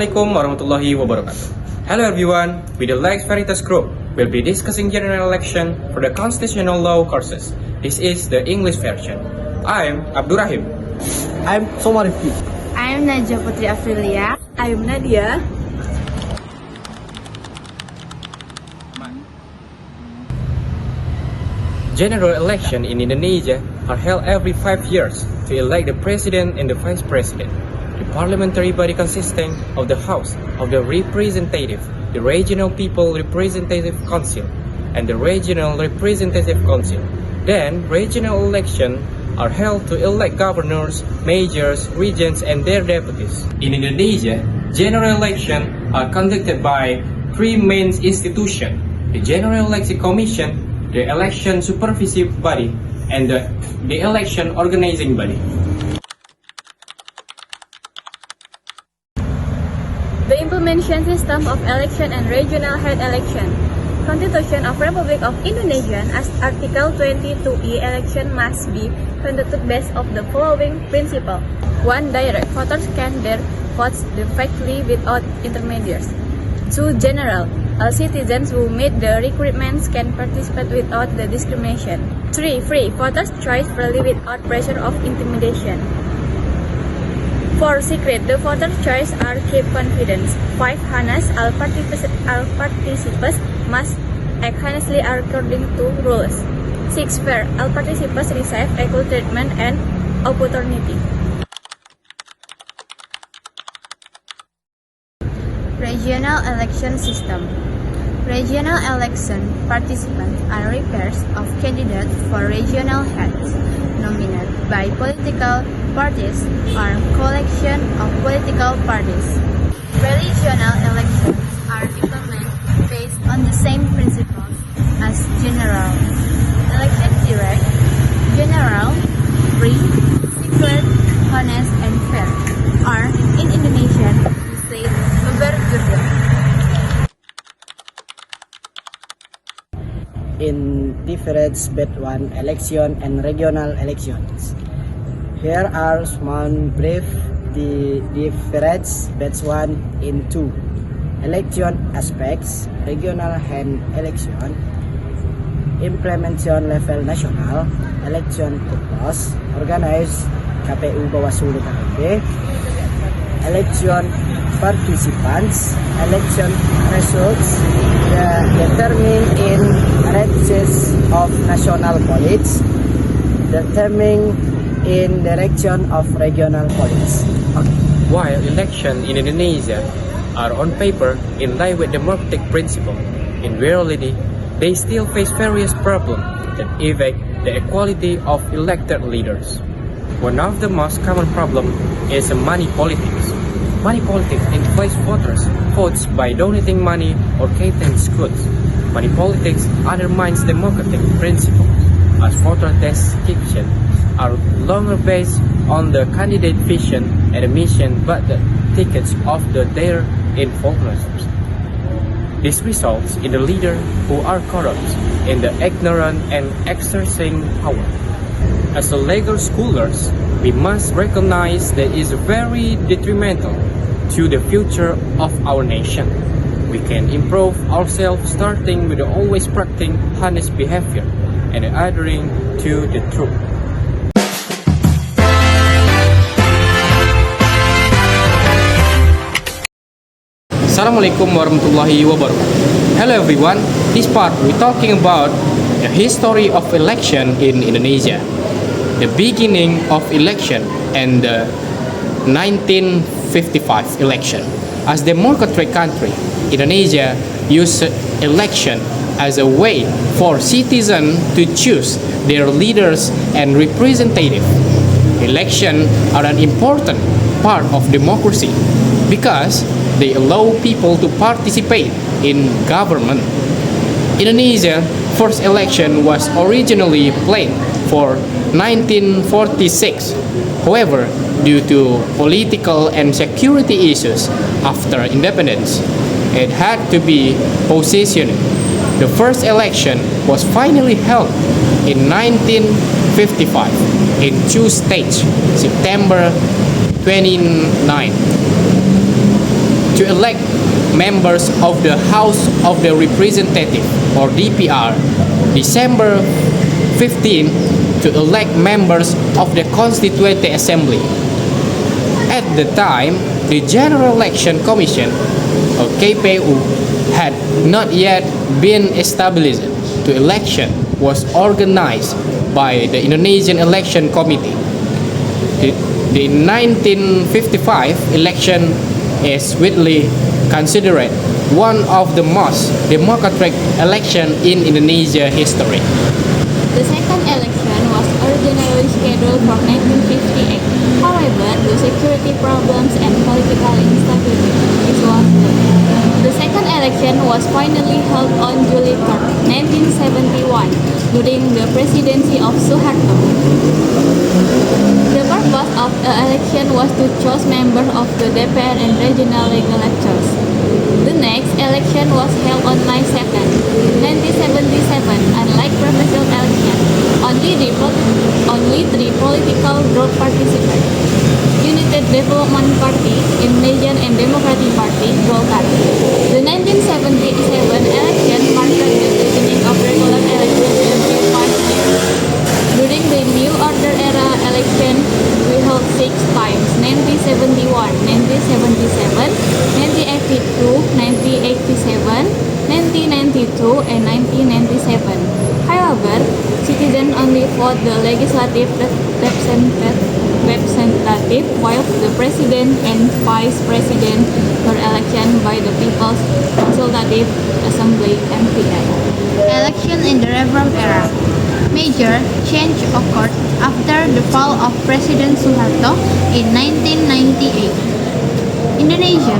Assalamualaikum warahmatullahi wabarakatuh. Hello everyone, with the Lex Veritas Group, we'll be discussing general election for the constitutional law courses. This is the English version. I'm Abdurrahim. I'm Somarifki. I'm Najwa Putri Aprilia. I'm Nadia. General election in Indonesia are held every 5 years to elect the president and the vice president. The parliamentary body consisting of the House of the Representative, the Regional People Representative Council, and the Regional Representative Council. Then, regional elections are held to elect governors, mayors, regents, and their deputies. In Indonesia, general elections are conducted by three main institutions: the General Election Commission, the Election Supervisory Body, and the Election Organizing Body. The implementation system of election and regional head election. Constitution of Republic of Indonesia as Article 22E election must be conducted based of the following principle. 1. Direct voters can their votes directly without intermediaries. 2. General. All citizens who meet the requirements can participate without the discrimination. 3. Free. Voters choice freely without pressure of intimidation. 4. Secret. The voter choice are kept confidence. 5. Honest. All participants must act honestly according to rules. 6. Fair. All participants receive equal treatment and opportunity. Regional election system. Regional election participants are pairs of candidates for regional heads, nominated by political parties or collection of political parties. Regional elections are implemented based on the same principles as general. Election direct, general, free, secret, honest, and fair are in Indonesian say Verburger. In difference between election and regional elections. Here are some brief the difference between in two election aspects: regional and election, implementation level national, election purpose, organized KPU Bawaslu DKP, election participants, election results determined in registers of national police, determined in direction of regional police. While elections in Indonesia are on paper in line with democratic principle, in reality, they still face various problems that affect the equality of elected leaders. One of the most common problems is money politics. Money politics inflates voters' votes by donating money or catering goods. Money politics undermines democratic principle, as voter description are longer based on the candidate vision and mission but the tickets of their influencers. This results in the leaders who are corrupt, in the ignorant and exercising power. As a legal scholars, we must recognize that it is very detrimental to the future of our nation. We can improve ourselves starting with always practicing honest behavior and adhering to the truth. Assalamualaikum warahmatullahi wabarakatuh. Hello everyone, this part we're talking about the history of election in Indonesia, the beginning of election and the 1955 election. As democratic country, Indonesia used election as a way for citizens to choose their leaders and representatives. Elections are an important part of democracy because they allow people to participate in government. Indonesia's first election was originally planned for 1946. However, due to political and security issues after independence, it had to be postponed. The first election was finally held in 1955 in two states, September 29. to elect members of the House of the Representative or DPR, December 15 to elect members of the Constituent Assembly. At the time, the General Election Commission or KPU had not yet been established. The election was organized by the Indonesian Election Committee. The 1955 election is widely considered one of the most democratic elections in Indonesia history. The second election was originally scheduled for 1958. However, the security problems and political instability was delayed. The second election was finally held on July 3, 1971, during the presidency of Suharto. The purpose of the election was to choose members of the DPR and regional legislatures. The next election was held on May 2, 1977. Unlike previous election, only three political groups participated: United Development Party, Indonesian and Democratic Party, Golkar. The 1977 election marked the beginning of regular elections every 5 years. During the New Order era election, we held 6 times: 1971, 1977, 1982, 1987, 1992, and 1997. However, citizens only vote the legislative representative, while the president and vice president were elected by the People's Consultative Assembly (MPA). Election in the Reform era. Major change occurred after the fall of President Suharto in 1998. Indonesia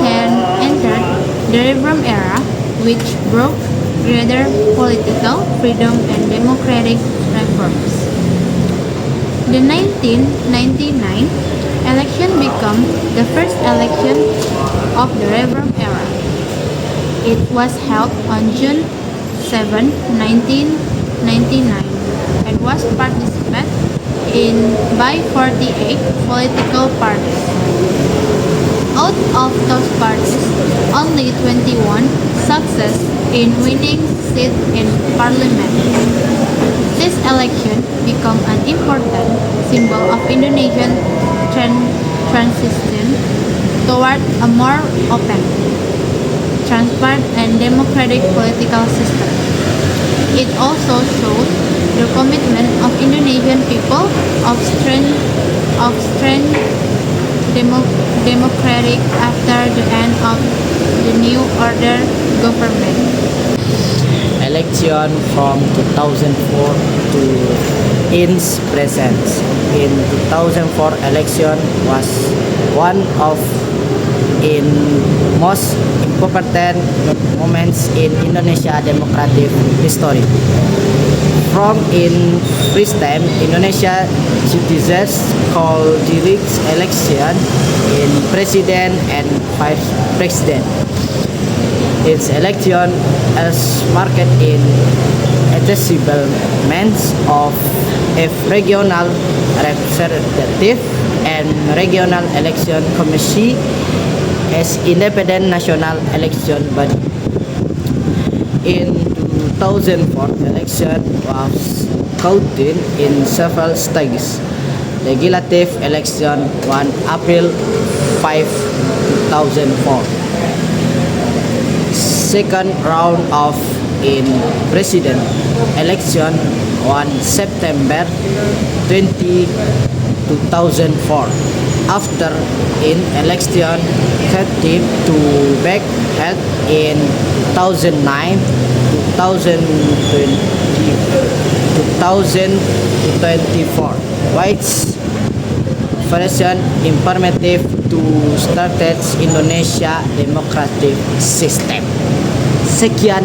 then entered the Reform era, which brought greater political freedom and democratic reforms. The 1999 election became the first election of the Reform era. It was held on June 7, 1999 and was participated in by 48 political parties. Out of those parties, only 21 success in winning seat in parliament. This election became an important symbol of Indonesian transition toward a more open, transparent and democratic political system. It also showed the commitment of Indonesian people of democratic after the end of the New Order government. Election from 2004 to its present. In 2004 election was one of in most important moments in Indonesia democratic history. From in first time Indonesia citizens call direct election in president and vice president. Its election is marked in establishments of a regional representative and regional election commission as independent national election body. In 2004 election was counted in several stages. Legislative election 1 April 5, 2004. Second round of in president election 1 September 20, 2004. After in election 30 to back held in 2009, 2020, 2024. White's version informative to started Indonesia democratic system. Sekian.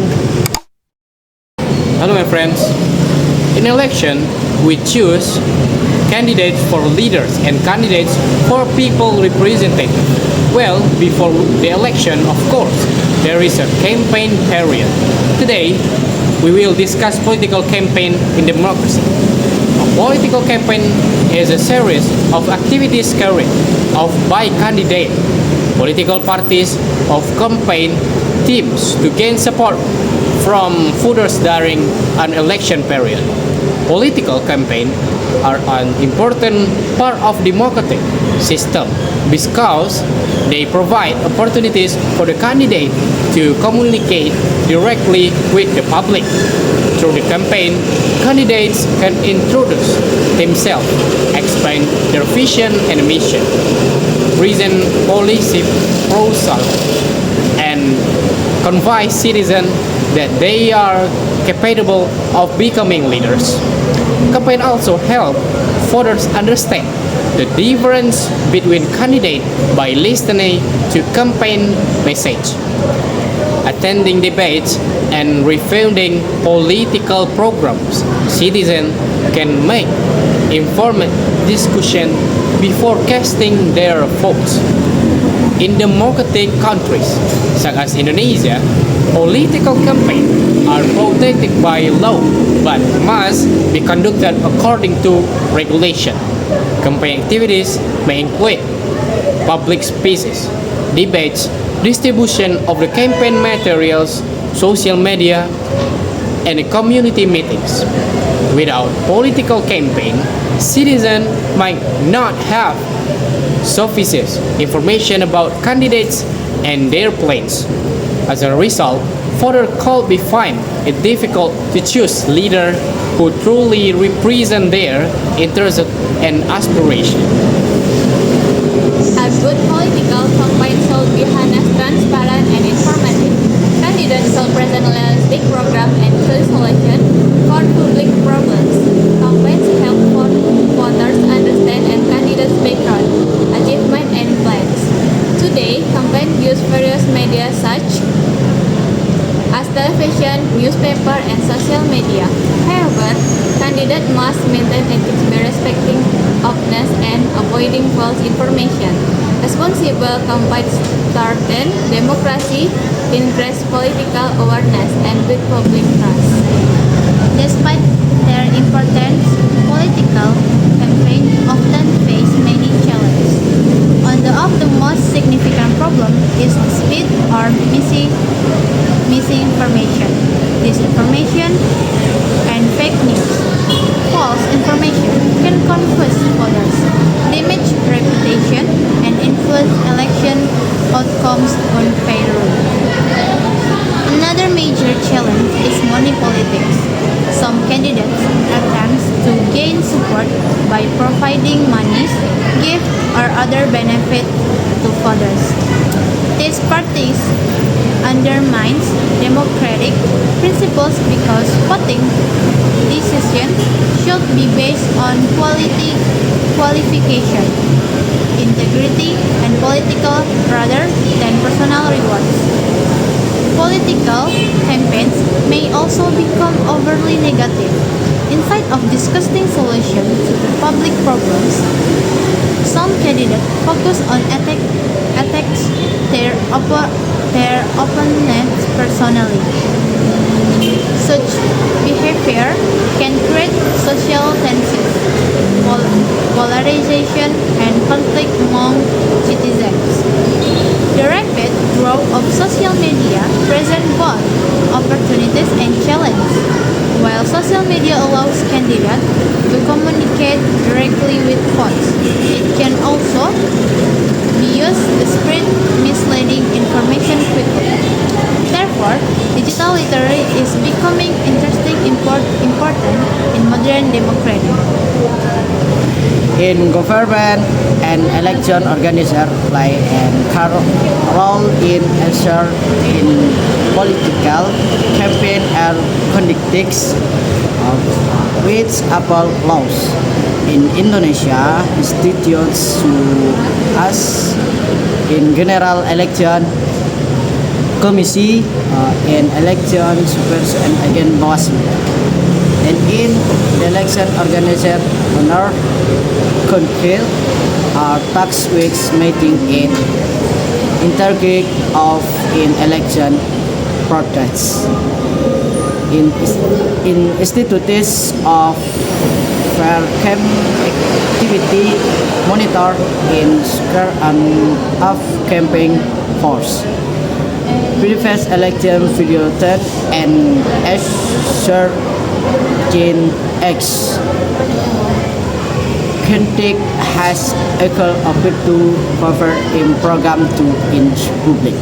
Hello my friends. In election, we choose candidates for leaders and candidates for people representative. Well, before the election, of course, there is a campaign period. Today, we will discuss political campaign in democracy. A political campaign is a series of activities carried out by candidate political parties of campaign teams to gain support from voters during an election period. Political campaigns are an important part of democratic system because they provide opportunities for the candidate to communicate directly with the public. Through the campaign, candidates can introduce themselves, explain their vision and mission, present policy proposals, and convince citizens that they are capable of becoming leaders. Campaign also help voters understand the difference between candidates by listening to campaign message, attending debates, and reviewing political programs. Citizens can make informed discussion before casting their votes. In democratic countries such as Indonesia, political campaigns are protected by law but must be conducted according to regulation. Campaign activities may include public speeches, debates, distribution of the campaign materials, social media, and community meetings. Without political campaign, citizens might not have sufficient information about candidates and their plans. As a result, voters could be find it difficult to choose leaders who truly represent their interests and aspirations. A good political campaign should be honest, transparent, and informative. Candidates should present realistic program and solution for public problems. Campaigns help voters understand and candidates' background, achievement, and plans. Today, campaigns use various media such as television, newspaper, and social media. However, candidates must maintain ethics by respecting openness and avoiding false information. Responsible campaigns strengthen democracy, increase political awareness, and build public trust. Despite their importance, political campaigns often face many challenges. One of the most significant problems is speed or misinformation, disinformation, and fake news. False information can confuse voters, damage reputation, and influence election outcomes unfairly. Another major challenge is money politics. Some candidates attempt to gain support by providing money, gifts, or other benefits to voters. These parties undermines democratic principles because voting decisions should be based on qualification, integrity, and political rather than personal rewards. Political campaigns may also become overly negative. Instead of discussing solutions to the public problems, some candidates focus on attacks their opponents personally. Such behavior can create social tensions, polarization, and conflict among citizens. The rapid growth of social media presents both opportunities and challenges. While social media allows candidates to communicate directly with voters, it can also be used to spread misleading information quickly. Therefore, digital literacy is becoming important in modern democracy. In government, an election organizer play a role in ensuring political campaign are conducted with Apple laws. In Indonesia, institutes as in general election committee in election supervisor and again Bawaslu. And in the election organizer honor confirm tax weeks meeting in intergroup of in election protests in institutes of fair camp activity monitor in scare of camping force. Previous election video tape and assure Gen X. Kentik has equal opportunity to cover in program to in public.